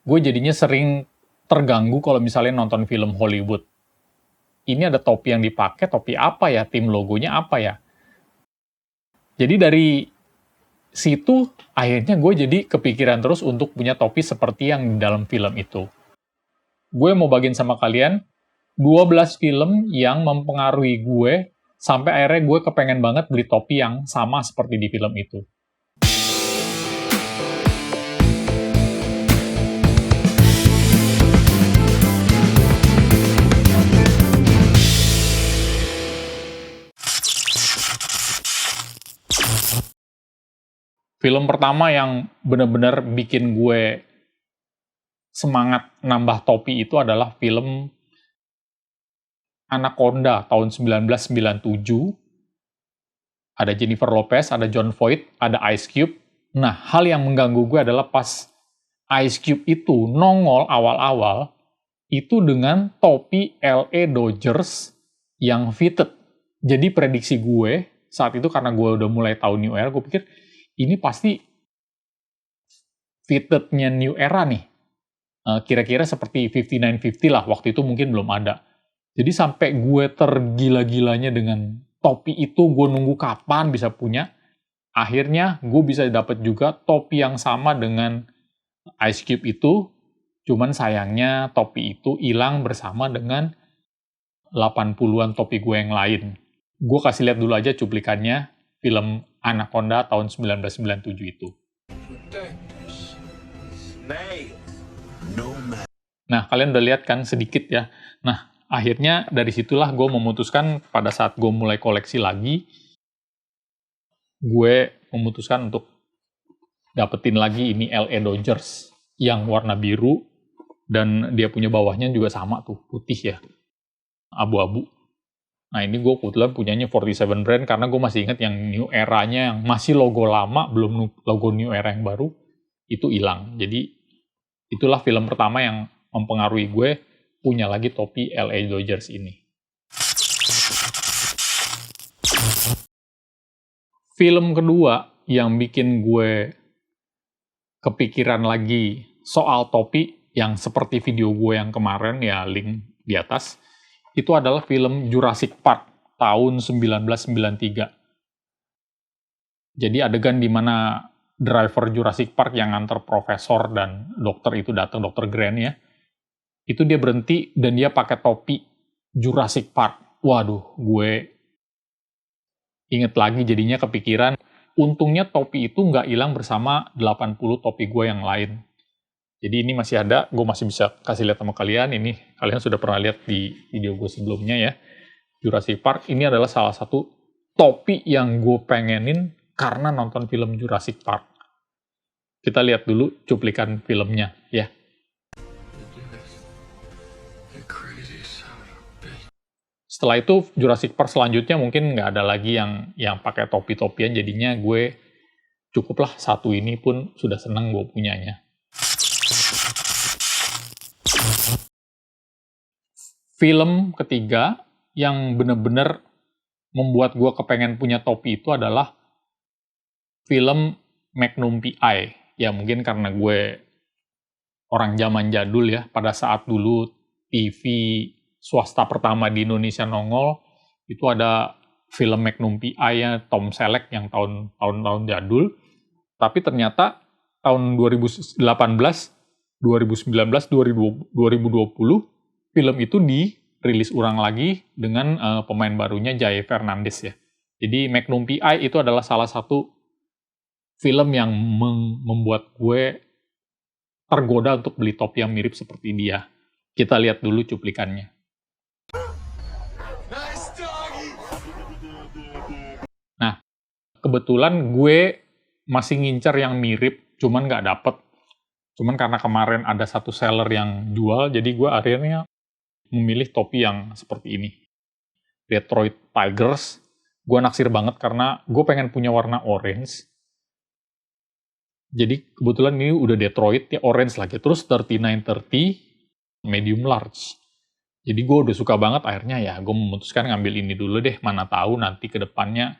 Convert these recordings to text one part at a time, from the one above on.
gue jadinya sering terganggu kalau misalnya nonton film Hollywood. Ini ada topi yang dipakai, topi apa ya? Tim logonya apa ya? Jadi dari situ, akhirnya gue jadi kepikiran terus untuk punya topi seperti yang di dalam film itu. Gue mau bagiin sama kalian 12 film yang mempengaruhi gue, sampai akhirnya gue kepengen banget beli topi yang sama seperti di film itu. Film pertama yang benar-benar bikin gue semangat nambah topi itu adalah film Anaconda tahun 1997. Ada Jennifer Lopez, ada Jon Voight, ada Ice Cube. Nah, hal yang mengganggu gue adalah pas Ice Cube itu nongol awal-awal, itu dengan topi LA Dodgers yang fitted. Jadi prediksi gue saat itu, karena gue udah mulai tahu New Era, gue pikir ini pasti fitted-nya New Era nih. Kira-kira seperti 5950 lah, waktu itu mungkin belum ada. Jadi sampai gue tergila-gilanya dengan topi itu, gue nunggu kapan bisa punya. Akhirnya gue bisa dapet juga topi yang sama dengan Ice Cube itu, cuman sayangnya topi itu hilang bersama dengan 80-an topi gue yang lain. Gue kasih lihat dulu aja cuplikannya film Anaconda tahun 1997 itu. Nah, kalian udah lihat kan sedikit ya. Nah, akhirnya dari situlah gue memutuskan pada saat gue mulai koleksi lagi, gue memutuskan untuk dapetin lagi ini LA Dodgers yang warna biru, dan dia punya bawahnya juga sama tuh, putih ya, abu-abu. Nah, ini gue kebetulan punyanya 47 brand karena gue masih ingat yang New Era-nya, yang masih logo lama, belum logo New Era yang baru, itu hilang. Jadi, itulah film pertama yang mempengaruhi gue punya lagi topi LA Dodgers ini. Film kedua yang bikin gue kepikiran lagi soal topi, yang seperti video gue yang kemarin, ya link di atas, itu adalah film Jurassic Park tahun 1993. Jadi adegan di mana driver Jurassic Park yang nganter profesor dan dokter itu datang, dokter Grant ya, itu dia berhenti dan dia pakai topi Jurassic Park. Waduh, gue inget lagi jadinya kepikiran. Untungnya topi itu nggak hilang bersama 80 topi gue yang lain. Jadi ini masih ada, gue masih bisa kasih lihat sama kalian. Ini kalian sudah pernah lihat di video gue sebelumnya ya. Jurassic Park ini adalah salah satu topi yang gue pengenin karena nonton film Jurassic Park. Kita lihat dulu cuplikan filmnya ya. Setelah itu Jurassic Park selanjutnya mungkin nggak ada lagi yang pakai topi-topian, jadinya gue cukuplah satu ini pun sudah seneng gue punyanya. Film ketiga yang bener-bener membuat gue kepengen punya topi itu adalah film Magnum PI. Ya mungkin karena gue orang zaman jadul ya, pada saat dulu TV swasta pertama di Indonesia nongol, itu ada film Magnum PI-nya Tom Selleck yang tahun-tahun jadul. Tapi ternyata tahun 2018, 2019, 2020, film itu dirilis ulang lagi dengan pemain barunya Jay Fernandez ya. Jadi Magnum PI itu adalah salah satu film yang membuat gue tergoda untuk beli topi yang mirip seperti dia. Kita lihat dulu cuplikannya. Nah, kebetulan gue masih ngincer yang mirip, cuman nggak dapet. Cuman karena kemarin ada satu seller yang jual, jadi gue akhirnya memilih topi yang seperti ini. Detroit Tigers. Gue naksir banget karena gue pengen punya warna orange. Jadi kebetulan ini udah Detroit, ya orange lagi. Terus 3930 medium large. Jadi gue udah suka banget, akhirnya ya gue memutuskan ngambil ini dulu deh. Mana tahu nanti ke depannya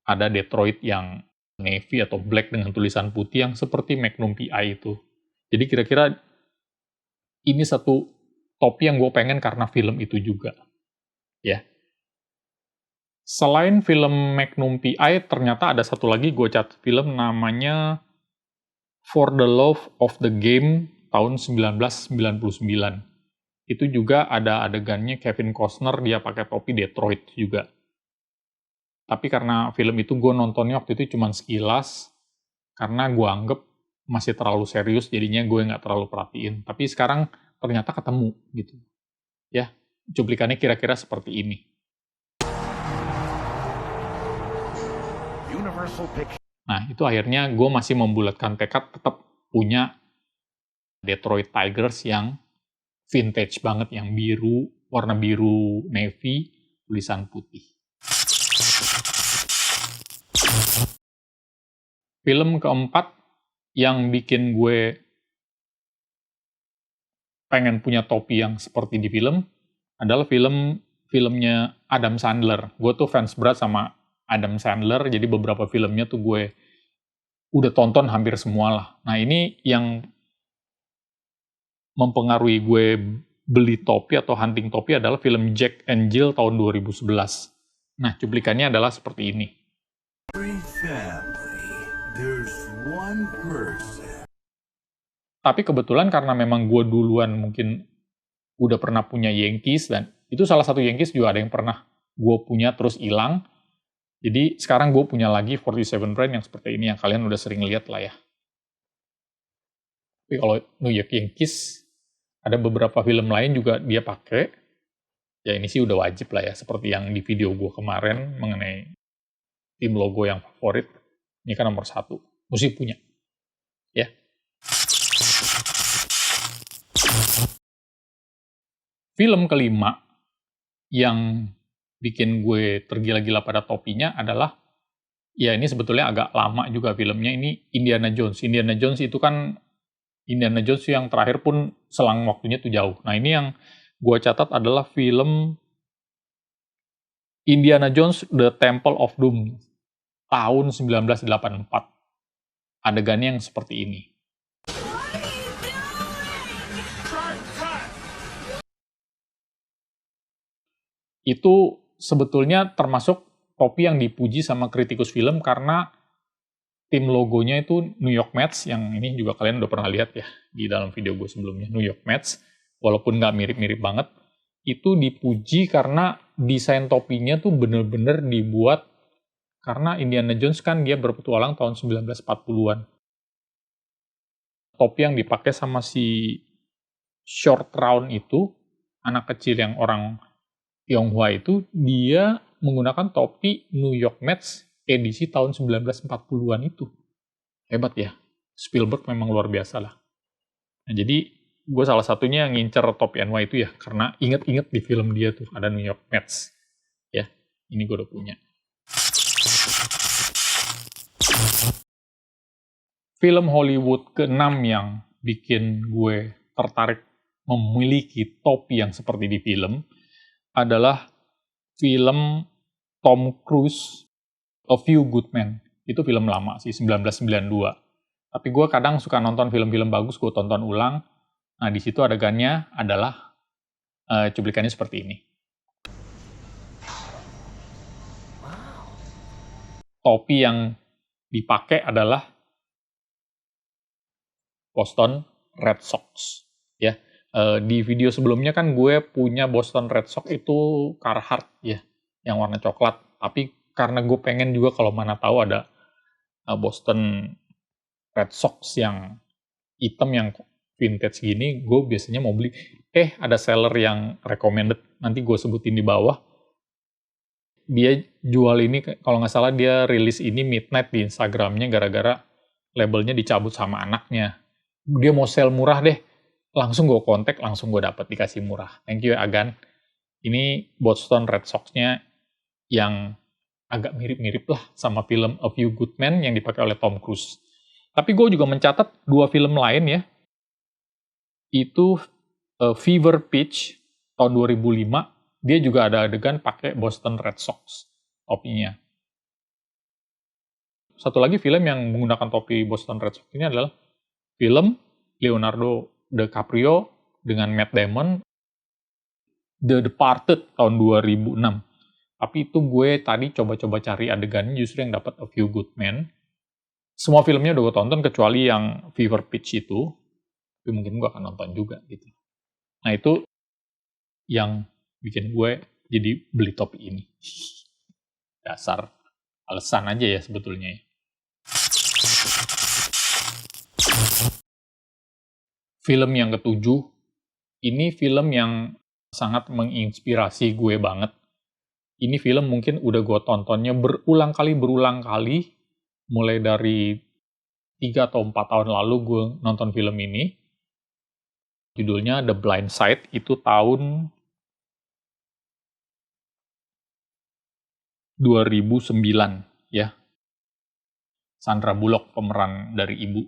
ada Detroit yang navy atau black dengan tulisan putih yang seperti Magnum PI itu. Jadi kira-kira ini satu topi yang gue pengen karena film itu juga. Ya. Selain film Magnum P.I., ternyata ada satu lagi gue catat film namanya For the Love of the Game tahun 1999. Itu juga ada adegannya Kevin Costner, dia pakai topi Detroit juga. Tapi karena film itu gue nontonnya waktu itu cuma sekilas, karena gue anggap masih terlalu serius, jadinya gue nggak terlalu perhatiin. Tapi sekarang ternyata ketemu gitu. Ya, cuplikannya kira-kira seperti ini. Nah, itu akhirnya gue masih membulatkan tekad tetap punya Detroit Tigers yang vintage banget, yang biru, warna biru navy, tulisan putih. Film keempat yang bikin gue pengen punya topi yang seperti di film adalah filmnya Adam Sandler. Gue tuh fans berat sama Adam Sandler, jadi beberapa filmnya tuh gue udah tonton hampir semua lah. Nah, ini yang mempengaruhi gue beli topi atau hunting topi adalah film Jack and Jill tahun 2011. Nah, cuplikannya adalah seperti ini. Tapi kebetulan karena memang gue duluan mungkin udah pernah punya Yankees, dan itu salah satu Yankees juga ada yang pernah gue punya terus hilang. Jadi sekarang gue punya lagi 47 brand yang seperti ini, yang kalian udah sering lihat lah ya. Tapi kalau New York Yankees, ada beberapa film lain juga dia pakai. Ya ini sih udah wajib lah ya, seperti yang di video gue kemarin mengenai tim logo yang favorit. Ini kan nomor 1, mesti punya. Ya. Film kelima yang bikin gue tergila-gila pada topinya adalah, ya ini sebetulnya agak lama juga filmnya, ini Indiana Jones. Indiana Jones itu kan, Indiana Jones yang terakhir pun selang waktunya tuh jauh. Nah, ini yang gue catat adalah film Indiana Jones The Temple of Doom tahun 1984. Adegannya yang seperti ini. Itu sebetulnya termasuk topi yang dipuji sama kritikus film karena tim logonya itu New York Mets, yang ini juga kalian udah pernah lihat ya di dalam video gue sebelumnya, New York Mets, walaupun nggak mirip-mirip banget, itu dipuji karena desain topinya tuh bener-bener dibuat, karena Indiana Jones kan dia berpetualang tahun 1940-an. Topi yang dipakai sama si Short Round itu, anak kecil yang orang Tionghoa itu, dia menggunakan topi New York Mets edisi tahun 1940-an itu. Hebat ya. Spielberg memang luar biasa lah. Nah, jadi gue salah satunya yang ngincer topi NY itu ya, karena inget-inget di film dia tuh ada New York Mets. Ya, ini gue udah punya. Film Hollywood ke-6 yang bikin gue tertarik memiliki topi yang seperti di film adalah film Tom Cruise, A Few Good Men. Itu film lama sih, 1992. Tapi gue kadang suka nonton film-film bagus, gue tonton ulang. Nah, di situ adegannya adalah cuplikannya seperti ini. Topi yang dipakai adalah Boston Red Sox. Ya, di video sebelumnya kan gue punya Boston Red Sox itu Carhartt ya, yang warna coklat. Tapi karena gue pengen juga kalau mana tahu ada Boston Red Sox yang hitam yang vintage gini, gue biasanya mau beli. Ada seller yang recommended, nanti gue sebutin di bawah. Dia jual ini, kalau nggak salah dia rilis ini midnight di Instagramnya gara-gara labelnya dicabut sama anaknya. Dia mau sell murah deh. Langsung gue kontak, langsung gue dapet dikasih murah. Thank you ya Agan. Ini Boston Red Sox-nya yang agak mirip-mirip lah sama film A Few Good Men yang dipakai oleh Tom Cruise. Tapi gue juga mencatat 2 film lain ya. Itu Fever Pitch tahun 2005. Dia juga ada adegan pakai Boston Red Sox topinya. Satu lagi film yang menggunakan topi Boston Red Sox ini adalah film Leonardo DiCaprio dengan Matt Damon, The Departed tahun 2006. Tapi itu gue tadi coba-coba cari adegannya justru yang dapat A Few Good Men. Semua filmnya udah gue tonton kecuali yang Fever Pitch itu. Tapi mungkin gue akan nonton juga gitu. Nah itu yang bikin gue jadi beli topi ini. Dasar alasan aja ya sebetulnya. Film yang ketujuh, ini film yang sangat menginspirasi gue banget. Ini film mungkin udah gue tontonnya berulang kali, mulai dari 3 atau 4 tahun lalu gue nonton film ini. Judulnya The Blind Side, itu tahun 2009 ya. Sandra Bullock pemeran dari ibu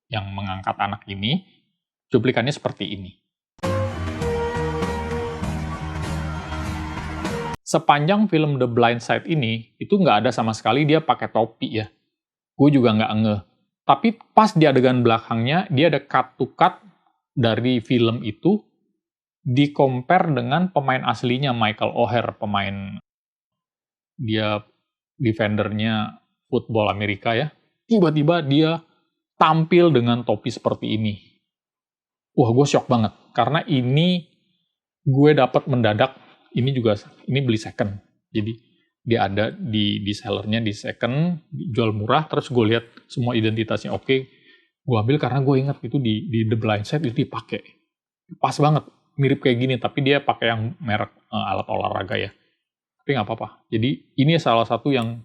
yang mengangkat anak ini. Cuplikannya seperti ini. Sepanjang film The Blind Side ini, itu nggak ada sama sekali dia pakai topi ya. Gue juga nggak ngeh. Tapi pas di adegan belakangnya, dia ada cut to cut dari film itu, di-compare dengan pemain aslinya, Michael O'Hare, pemain dia defendernya football Amerika ya. Tiba-tiba dia tampil dengan topi seperti ini. Wah, gue shock banget. Karena ini gue dapat mendadak, ini beli second. Jadi dia ada di sellernya di second, jual murah, terus gue lihat semua identitasnya oke. Gue ambil karena gue ingat itu di The Blind Side itu dipakai. Pas banget, mirip kayak gini, tapi dia pakai yang merek alat olahraga ya. Tapi nggak apa-apa. Jadi ini salah satu yang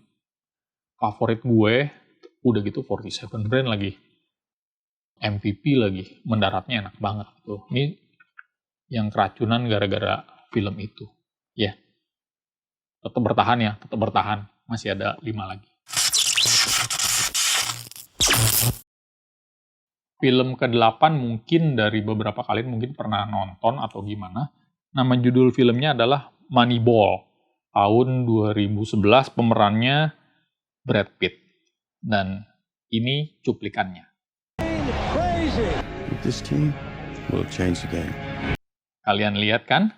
favorit gue, udah gitu 47 Brand lagi. MVP lagi, mendaratnya enak banget tuh. Ini yang keracunan gara-gara film itu. Ya, tetap bertahan. Masih ada 5 lagi. Film ke-8 mungkin dari beberapa kalian mungkin pernah nonton atau gimana. Nama judul filmnya adalah Moneyball. Tahun 2011, pemerannya Brad Pitt. Dan ini cuplikannya. This team will change the game. Kalian lihat kan?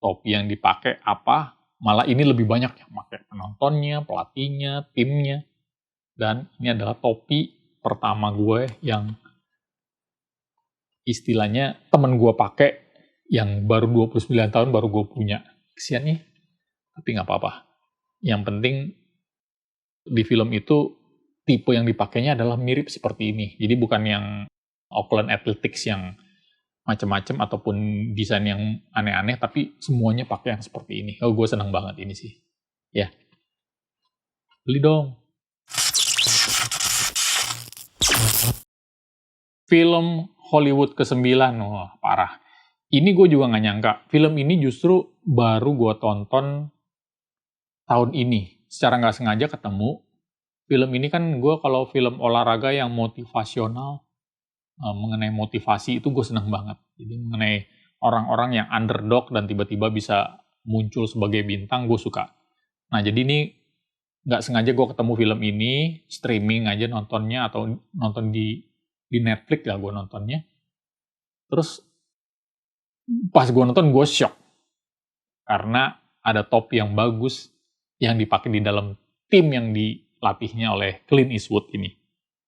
Topi yang dipakai apa? Malah ini lebih banyak yang pakai penontonnya, pelatihnya, timnya. Dan ini adalah topi pertama gue yang istilahnya temen gue pakai yang baru 29 tahun baru gue punya. Kesian nih. Tapi nggak apa-apa. Yang penting di film itu tipe yang dipakainya adalah mirip seperti ini. Jadi bukan yang Oakland Athletics yang macam-macam ataupun desain yang aneh-aneh, tapi semuanya pakai yang seperti ini. Oh, gue senang banget ini sih. Ya. Beli dong. Film Hollywood ke-9. Wah, parah. Ini gue juga nggak nyangka. Film ini justru baru gue tonton tahun ini. Secara nggak sengaja ketemu. Film ini kan gue kalau film olahraga yang motivasional, mengenai motivasi itu gue seneng banget. Jadi mengenai orang-orang yang underdog dan tiba-tiba bisa muncul sebagai bintang, gue suka. Nah jadi ini nggak sengaja gue ketemu film ini, streaming aja nontonnya atau nonton di Netflix lah gue nontonnya. Terus pas gue nonton gue shock karena ada topi yang bagus yang dipakai di dalam tim yang dilatihnya oleh Clint Eastwood ini.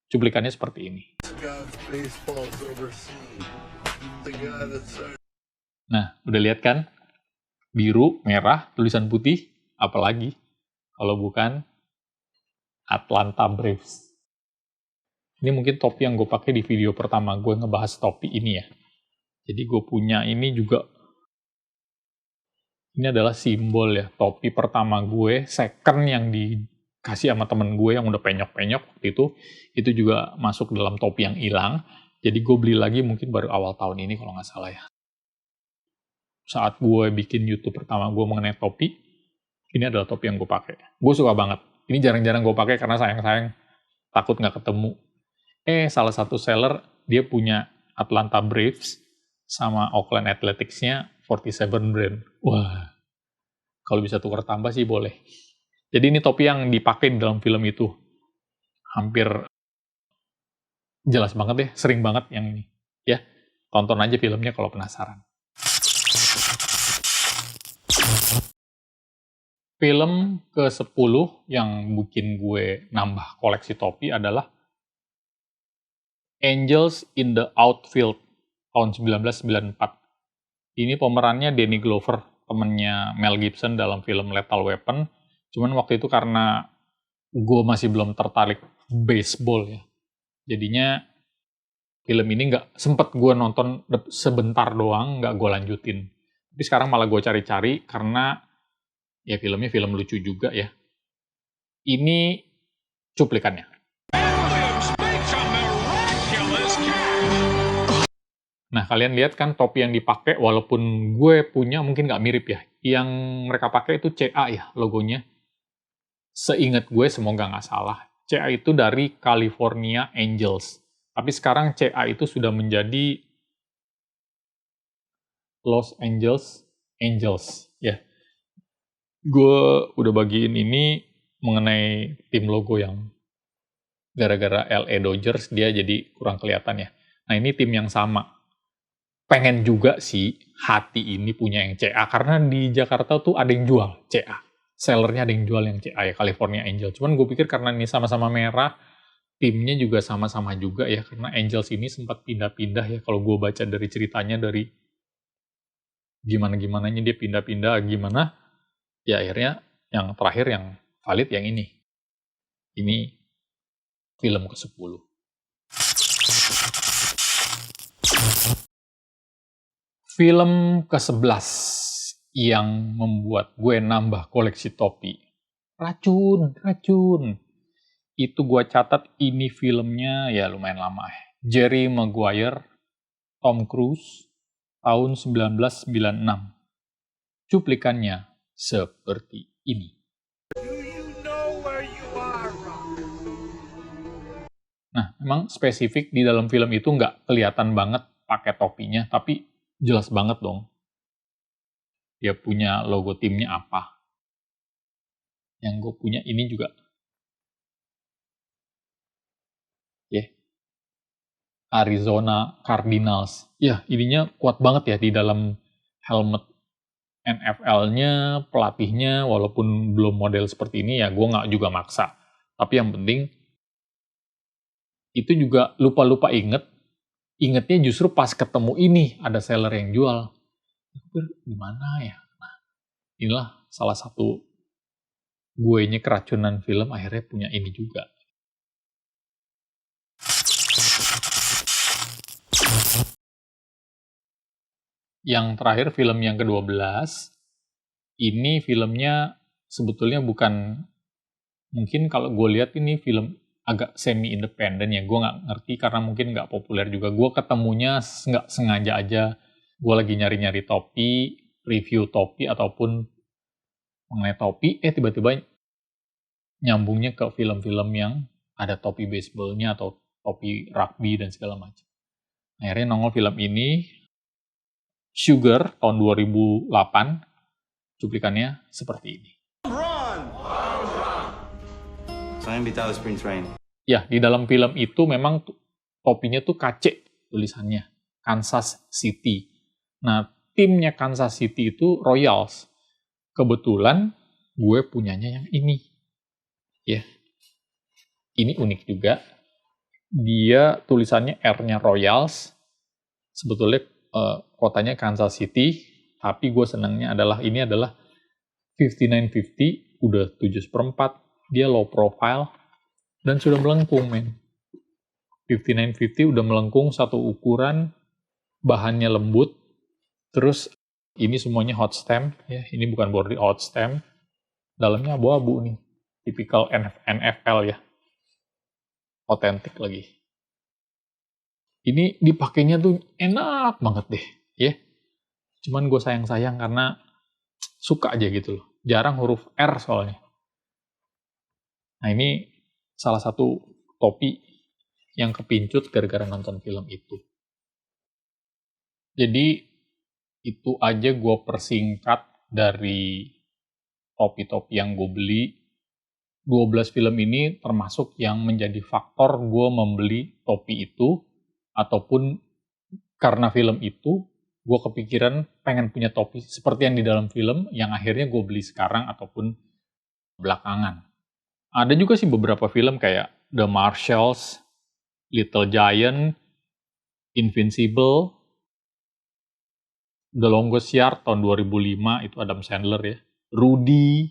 Cuplikannya seperti ini. Nah, udah lihat kan? Biru, merah, tulisan putih, apalagi kalau bukan Atlanta Braves. Ini mungkin topi yang gue pakai di video pertama gue ngebahas topi ini ya. Jadi gue punya ini juga. Ini adalah simbol ya, topi pertama gue, second yang dikasih sama temen gue yang udah penyok-penyok waktu itu juga masuk dalam topi yang hilang. Jadi gue beli lagi mungkin baru awal tahun ini kalau nggak salah ya. Saat gue bikin YouTube pertama gue mengenai topi, ini adalah topi yang gue pakai. Gue suka banget. Ini jarang-jarang gue pakai karena sayang-sayang takut nggak ketemu. Salah satu seller dia punya Atlanta Braves sama Oakland Athletics-nya 47 Brand. Wah, kalau bisa tukar tambah sih boleh. Jadi ini topi yang dipakai di dalam film itu. Hampir jelas banget deh, sering banget yang ini. Ya, Tonton aja filmnya kalau penasaran. Film ke-10 yang bikin gue nambah koleksi topi adalah Angels in the Outfield tahun 1994. Ini pemerannya Danny Glover, temennya Mel Gibson dalam film Lethal Weapon. Cuman waktu itu karena gue masih belum tertarik baseball ya, jadinya film ini nggak sempet gue nonton sebentar doang, nggak gue lanjutin. Tapi sekarang malah gue cari-cari karena ya filmnya film lucu juga ya. Ini cuplikannya. Nah, kalian lihat kan topi yang dipakai, walaupun gue punya mungkin nggak mirip ya. Yang mereka pakai itu CA ya, logonya. Seingat gue, semoga nggak salah. CA itu dari California Angels. Tapi sekarang CA itu sudah menjadi Los Angeles Angels. Ya, gue udah bagiin ini mengenai tim logo yang gara-gara LA Dodgers dia jadi kurang kelihatan ya. Nah, ini tim yang sama. Pengen juga sih hati ini punya yang CA, karena di Jakarta tuh ada yang jual CA. Sellernya ada yang jual yang CA ya, California Angel. Cuman gue pikir karena ini sama-sama merah, timnya juga sama-sama juga ya, karena Angels ini sempat pindah-pindah ya, kalau gue baca dari ceritanya, dari gimana-gimananya dia pindah-pindah gimana, ya akhirnya yang terakhir yang valid yang ini. Ini film ke-10. Film ke-11 yang membuat gue nambah koleksi topi. Racun. Itu gue catat ini filmnya ya lumayan lama. Jerry Maguire, Tom Cruise, tahun 1996. Cuplikannya seperti ini. Nah, memang spesifik di dalam film itu nggak kelihatan banget pakai topinya, tapi jelas banget dong. Dia punya logo timnya apa. Yang gue punya ini juga. Arizona Cardinals. Ya, ininya kuat banget ya di dalam helmet NFL-nya, pelatihnya, walaupun belum model seperti ini ya gue nggak juga maksa. Tapi yang penting, itu juga lupa-lupa ingetnya justru pas ketemu ini, ada seller yang jual. Gimana ya? Nah, inilah salah satu gue-nya keracunan film, akhirnya punya ini juga. Yang terakhir film yang ke-12, ini filmnya sebetulnya bukan, mungkin kalau gue lihat ini film agak semi-independen ya, gue nggak ngerti karena mungkin nggak populer juga. Gue ketemunya nggak sengaja aja, gue lagi nyari-nyari topi, review topi ataupun mengenai topi, tiba-tiba nyambungnya ke film-film yang ada topi baseballnya atau topi rugby dan segala macam. Akhirnya nongol film ini, Sugar tahun 2008, cuplikannya seperti ini. Ya, di dalam film itu memang topinya tuh KC tulisannya, Kansas City. Nah, timnya Kansas City itu Royals. Kebetulan gue punyanya yang ini. Ya. Ini unik juga. Dia tulisannya R-nya Royals. Sebetulnya kotanya Kansas City, tapi gue senangnya adalah ini adalah 5950, udah 7/4, dia low profile, dan sudah melengkung, men. 5950 udah melengkung satu ukuran, bahannya lembut, terus ini semuanya hot stamp, ya, ini bukan body hot stamp, dalamnya abu-abu nih, tipikal NFL ya, otentik lagi. Ini dipakainya tuh enak banget deh, ya. Cuman gue sayang-sayang karena suka aja gitu loh. Jarang huruf R soalnya. Nah, ini salah satu topi yang kepincut gara-gara nonton film itu. Jadi, itu aja gue persingkat dari topi-topi yang gue beli. 12 film ini termasuk yang menjadi faktor gue membeli topi itu, ataupun karena film itu, gue kepikiran pengen punya topi seperti yang di dalam film, yang akhirnya gue beli sekarang ataupun belakangan. Ada juga sih beberapa film kayak The Marshals, Little Giant, Invincible, The Longest Yard tahun 2005, itu Adam Sandler ya. Rudy,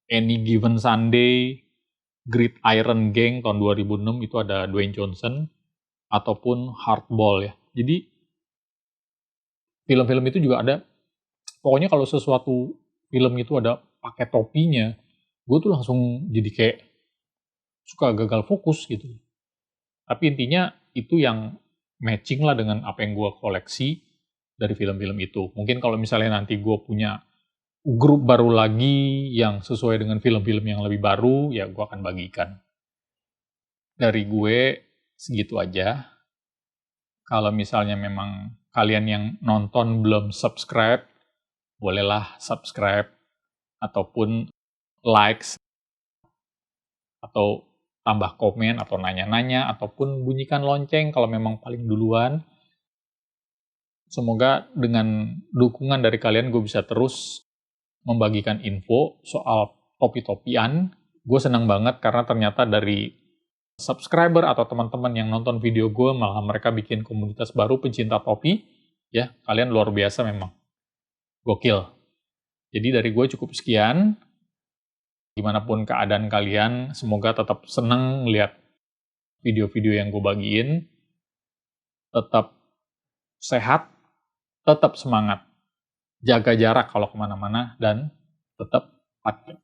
Any Given Sunday, Great Iron Gang tahun 2006, itu ada Dwayne Johnson, ataupun Hardball ya. Jadi, film-film itu juga ada, pokoknya kalau sesuatu film itu ada pakai topinya, gue tuh langsung jadi kayak suka gagal fokus gitu. Tapi intinya itu yang matching lah dengan apa yang gue koleksi dari film-film itu. Mungkin kalau misalnya nanti gue punya grup baru lagi yang sesuai dengan film-film yang lebih baru, ya gue akan bagikan. Dari gue segitu aja. Kalau misalnya memang kalian yang nonton belum subscribe, bolehlah subscribe ataupun likes atau tambah komen atau nanya-nanya ataupun bunyikan lonceng kalau memang paling duluan. Semoga dengan dukungan dari kalian gue bisa terus membagikan info soal topi-topian. Gue senang banget karena ternyata dari subscriber atau teman-teman yang nonton video gue malah mereka bikin komunitas baru pencinta topi. Ya, kalian luar biasa memang. Gokil. Jadi dari gue cukup sekian. Gimana pun keadaan kalian, semoga tetap senang lihat video-video yang gue bagiin. Tetap sehat, tetap semangat. Jaga jarak kalau kemana-mana, dan tetap pakai